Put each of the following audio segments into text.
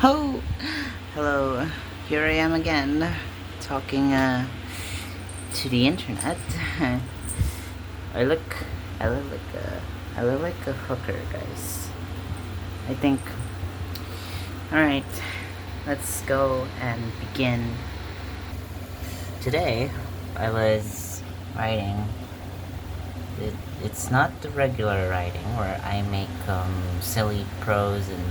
Oh, hello. Here I am again, talking to the internet. I look, I look like a hooker, guys. I think. All right, let's go and begin. Today, I was writing. It, it's not the regular writing where I make silly prose and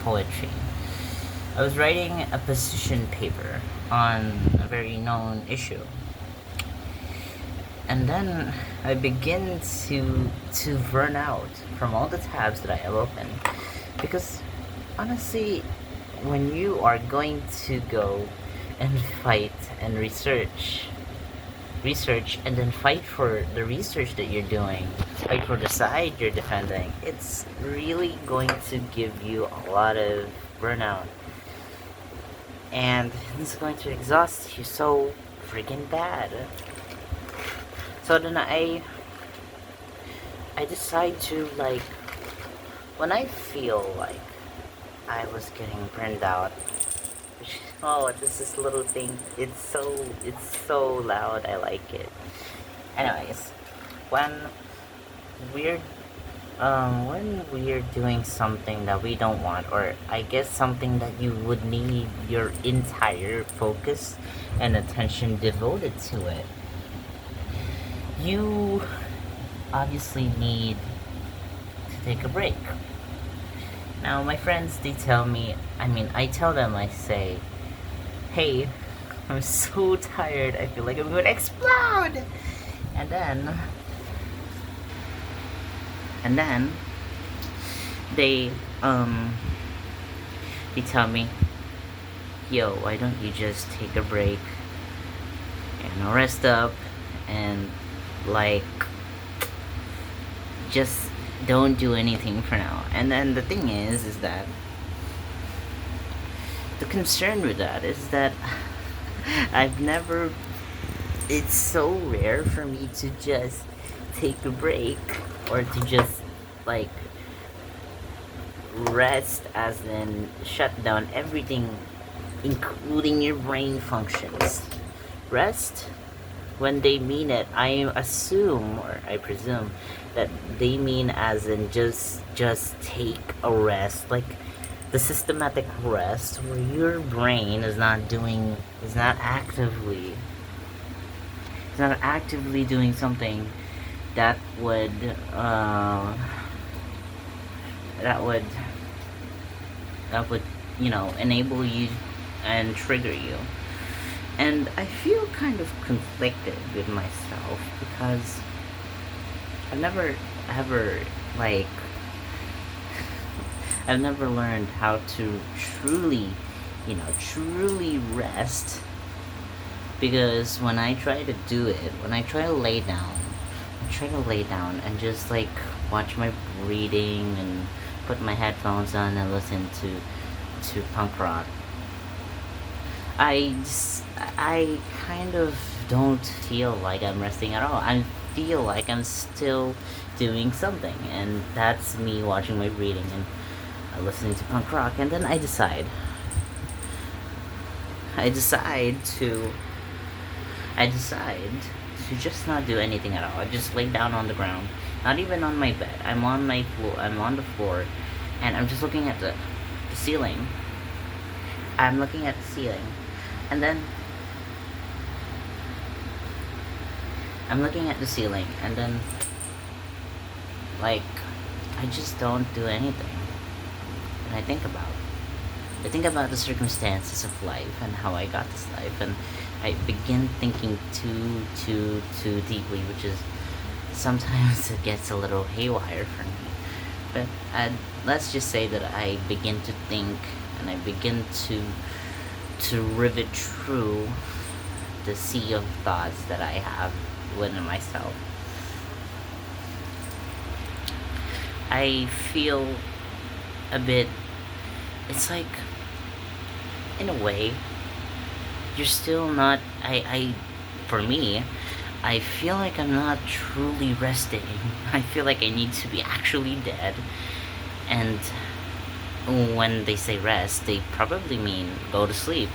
poetry. I was writing a position paper on a very known issue. And then I begin to burn out from all the tabs that I have open. Because honestly, when you are going to go and fight and research and then fight for the research that you're doing, fight for the side you're defending, it's really going to give you a lot of burnout. And it's going to exhaust you so freaking bad. So then I decide to, like, when I feel like I was getting burned out, oh, this is little thing, it's so loud, I like it. Anyways, when we're when we're doing something that we don't want, or I guess something that you would need your entire focus and attention devoted to it, you obviously need to take a break. Now, my friends, they tell me, I tell them, I say, hey, I'm so tired, I feel like I'm gonna explode! And then they they tell me, yo, why don't you just take a break and rest up and, like, just don't do anything for now. And then the thing is that the concern with that is that I've never it's so rare for me to just take a break or to just, like, rest, as in shut down everything, including your brain functions. Rest, when they mean it, I assume, or I presume, that they mean as in just take a rest, like the systematic rest where your brain is not actively doing something that would that would enable you and trigger you. And I feel kind of conflicted with myself because I've never ever, like, I've never learned how to truly rest. Because when I try to do it, when I try to lay down and just, like, watch my breathing and put my headphones on and listen to punk rock, I kind of don't feel like I'm resting at all. I feel like I'm still doing something, and that's me watching my breathing and listening to punk rock. And then I decide to just not do anything at all. I just lay down on the ground, not even on my bed. I'm on the floor, and I'm just looking at the ceiling. I'm looking at the ceiling, and then I'm looking at the ceiling, and then, like, I just don't do anything. And I think about the circumstances of life and how I got this life, and I begin thinking too deeply, which is sometimes it gets a little haywire for me. But let's just say that I begin to think, and I begin to rivet through the sea of thoughts that I have within myself. I feel a bit, it's like, in a way, you're still not, for me, I feel like I'm not truly resting. I feel like I need to be actually dead, and when they say rest, they probably mean go to sleep.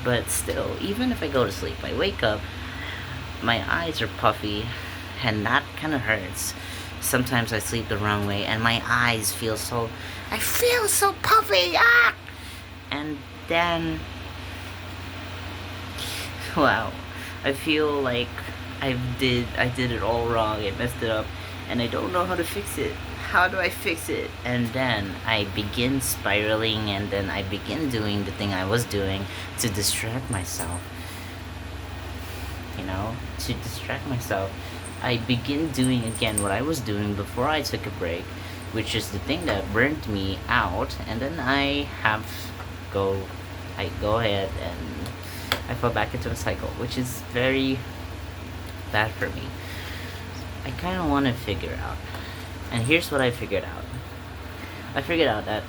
But still, even if I go to sleep, I wake up, my eyes are puffy, and that kind of hurts. Sometimes I sleep the wrong way, and my eyes feel so. I feel so puffy! Ah! And then. Wow. I feel like I did it all wrong. I messed it up, and I don't know how to fix it. How do I fix it? And then I begin spiraling, and then I begin doing the thing I was doing to distract myself. You know, to distract myself. I begin doing again what I was doing before I took a break, which is the thing that burnt me out, and then I go ahead and I fall back into a cycle, which is very bad for me. I kind of want to figure out. And here's what I figured out. I figured out that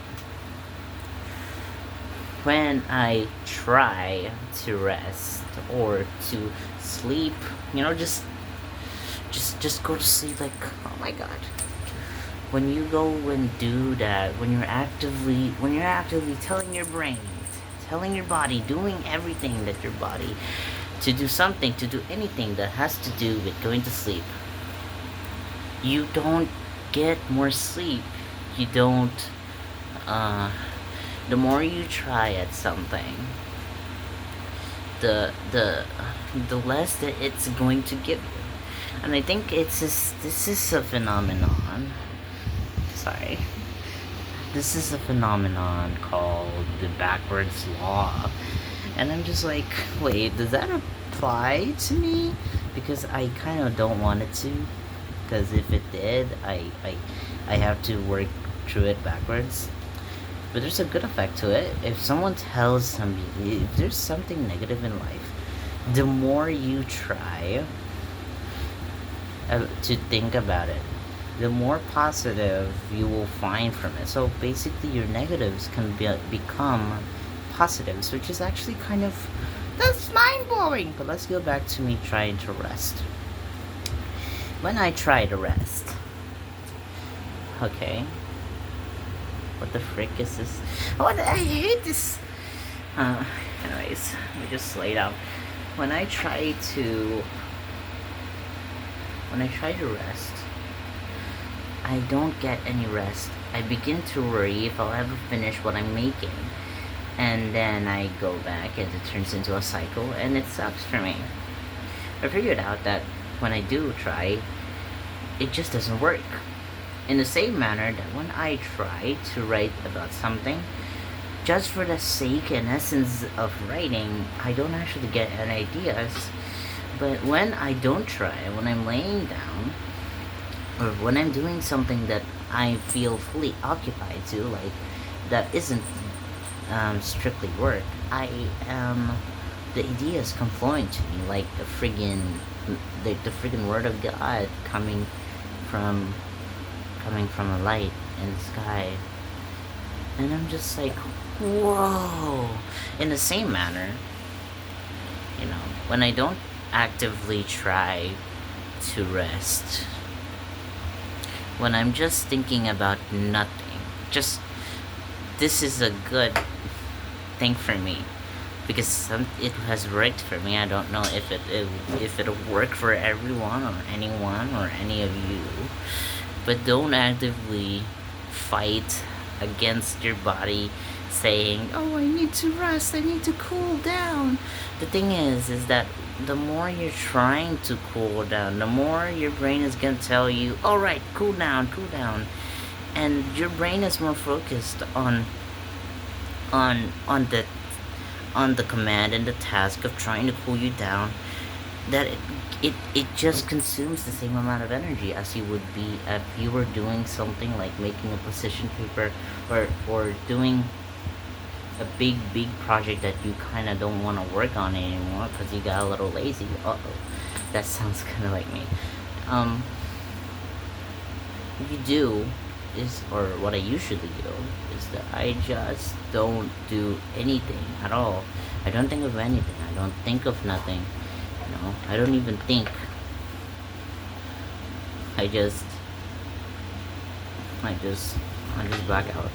when I try to rest or to sleep, you know, just go to sleep, like, oh my god. When you go and do that, when you're actively telling your brain, telling your body, doing everything that your body to do something, to do anything that has to do with going to sleep, you don't get more sleep. You don't, the more you try at something, the less that it's going to give you. And I think this is a phenomenon. Sorry. This is a phenomenon called the backwards law. And I'm just like, wait, does that apply to me? Because I kind of don't want it to. Because if it did, I have to work through it backwards. But there's a good effect to it. If someone tells somebody, if there's something negative in life, the more you try to think about it, the more positive you will find from it. So basically your negatives can become positives, which is actually kind of, that's mind-blowing. But let's go back to me trying to rest. When I try to rest, okay, what the frick is this? Oh, I hate this. Anyways, let me just lay down. When I try to rest, I don't get any rest. I begin to worry if I'll ever finish what I'm making. And then I go back and it turns into a cycle, and it sucks for me. I figured out that when I do try, it just doesn't work. In the same manner that when I try to write about something, just for the sake and essence of writing, I don't actually get any ideas. But when I don't try, when I'm laying down, or when I'm doing something that I feel fully occupied to, like, that isn't strictly work, the ideas come flowing to me like the friggin' word of God coming from a light in the sky. And I'm just like, whoa. In the same manner, you know, when I don't actively try to rest, when I'm just thinking about nothing, just, this is a good thing for me, because it has worked for me. I don't know if it'll work for everyone or anyone or any of you, but don't actively fight against your body saying, oh, I need to rest, I need to cool down. The thing is that the more you're trying to cool down, the more your brain is gonna tell you, alright, cool down, and your brain is more focused on the command and the task of trying to cool you down, that it just consumes the same amount of energy as you would be if you were doing something like making a position paper, or doing a big project that you kind of don't want to work on anymore because you got a little lazy. That sounds kind of like me. What you do is, or what I usually do, is that I just don't do anything at all. I don't think of anything. I don't think of nothing. You know, I don't even think. I just black out.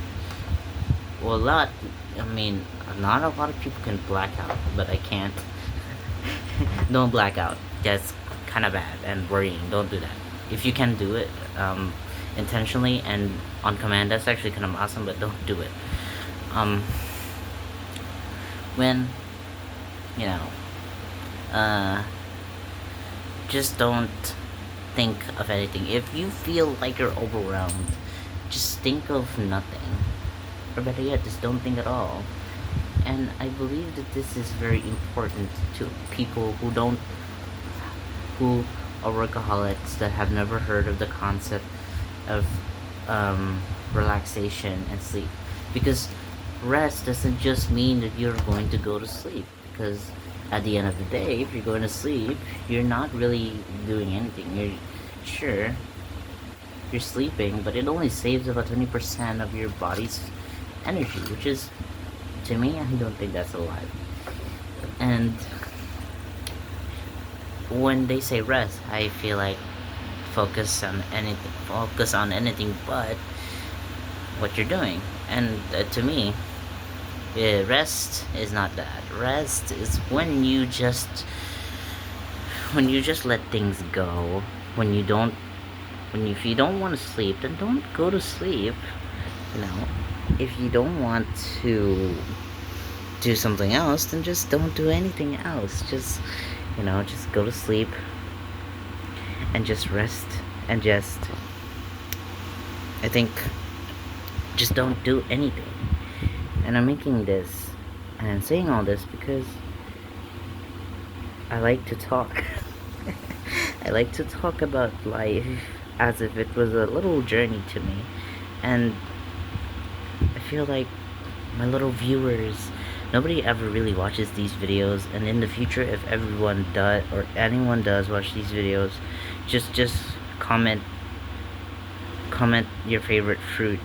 well, I mean, not a lot of people can black out, but I can't. Don't black out. That's kind of bad and worrying. Don't do that. If you can do it intentionally and on command, that's actually kind of awesome, but don't do it. Um, when, you know, uh, just don't think of anything. If you feel like you're overwhelmed, just think of nothing. Or better yet, just don't think at all. And I believe that this is very important to people who are workaholics that have never heard of the concept of relaxation and sleep. Because rest doesn't just mean that you're going to go to sleep. Because at the end of the day, if you're going to sleep, you're not really doing anything. Sure, you're sleeping, but it only saves about 20% of your body's energy, which is, to me, I don't think that's a lot. And when they say rest, I feel like focus on anything but what you're doing. And to me, rest is not that. Rest is when you just let things go. If you don't want to sleep, then don't go to sleep. You know, if you don't want to do something else, then just don't do anything else. Just go to sleep and just rest and I think, just don't do anything. And I'm making this and I'm saying all this because I like to talk. I like to talk about life as if it was a little journey to me. And I feel like my little viewers, nobody ever really watches these videos, and in the future, if everyone does or anyone does watch these videos, just comment your favorite fruit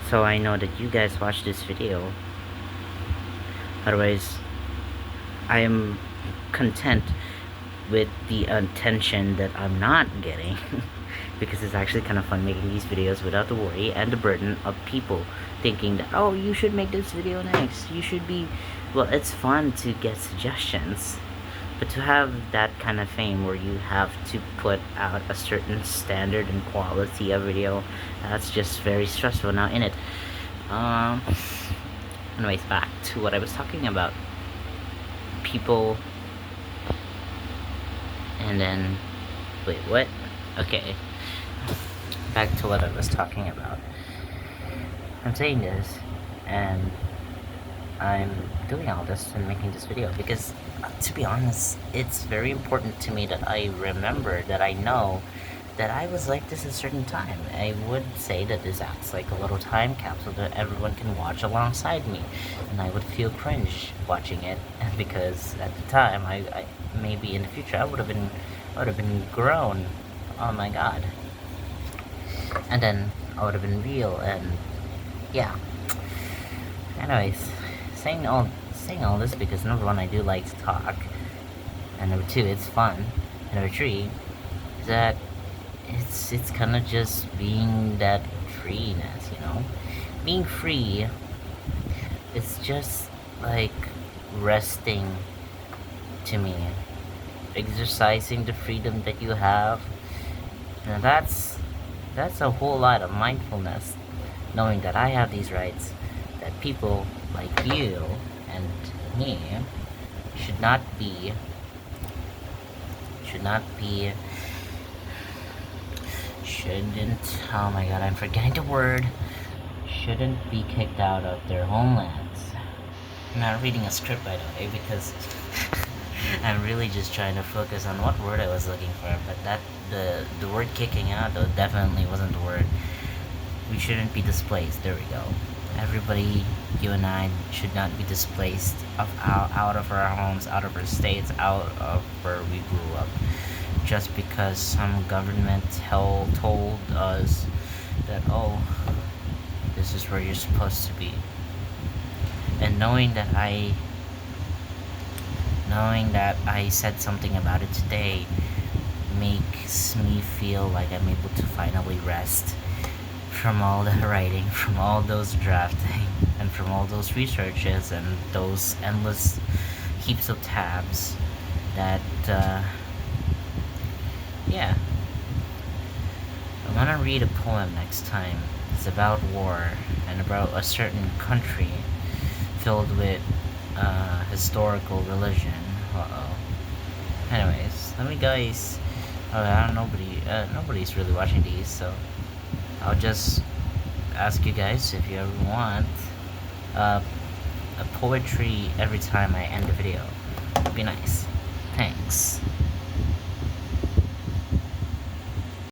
so I know that you guys watch this video. Otherwise, I am content with the attention that I'm not getting because it's actually kind of fun making these videos without the worry and the burden of people thinking that, oh, you should make this video next, you should be, well, it's fun to get suggestions, but to have that kind of fame where you have to put out a certain standard and quality of video, that's just very stressful. Now in it, anyways, back to what I was talking about. People, and then, wait, what? Okay, back to what I was talking about. I'm saying this, and I'm doing all this and making this video because, to be honest, it's very important to me that I remember, that I know that I was like this at a certain time. I would say that this acts like a little time capsule that everyone can watch alongside me, and I would feel cringe watching it because at the time, I maybe in the future I would have been grown. Oh my god. And then I would have been real, and yeah. Anyways, saying all this because number one, I do like to talk, and number two, it's fun, and number three is that it's kind of just being that freeness, being free. It's just like resting to me, exercising the freedom that you have, and that's a whole lot of mindfulness, knowing that I have these rights that people like you and me shouldn't, oh my god, I'm forgetting the word, shouldn't be kicked out of their homelands. I'm not reading a script, by the way, because I'm really just trying to focus on what word I was looking for, but the word kicking out, though, definitely wasn't the word. We shouldn't be displaced, there we go. Everybody, you and I, should not be displaced out of our homes, out of our states, out of where we grew up, just because some government told us that, oh, this is where you're supposed to be. And knowing that I said something about it today makes me feel like I'm able to finally rest from all the writing, from all those drafting, and from all those researches and those endless heaps of tabs that, yeah. I want to read a poem next time. It's about war and about a certain country filled with historical religion. Uh-oh. Anyways, let me guys. I don't nobody's really watching these, so I'll just ask you guys if you ever want uh, a poetry every time I end the video. It'd be nice. Thanks.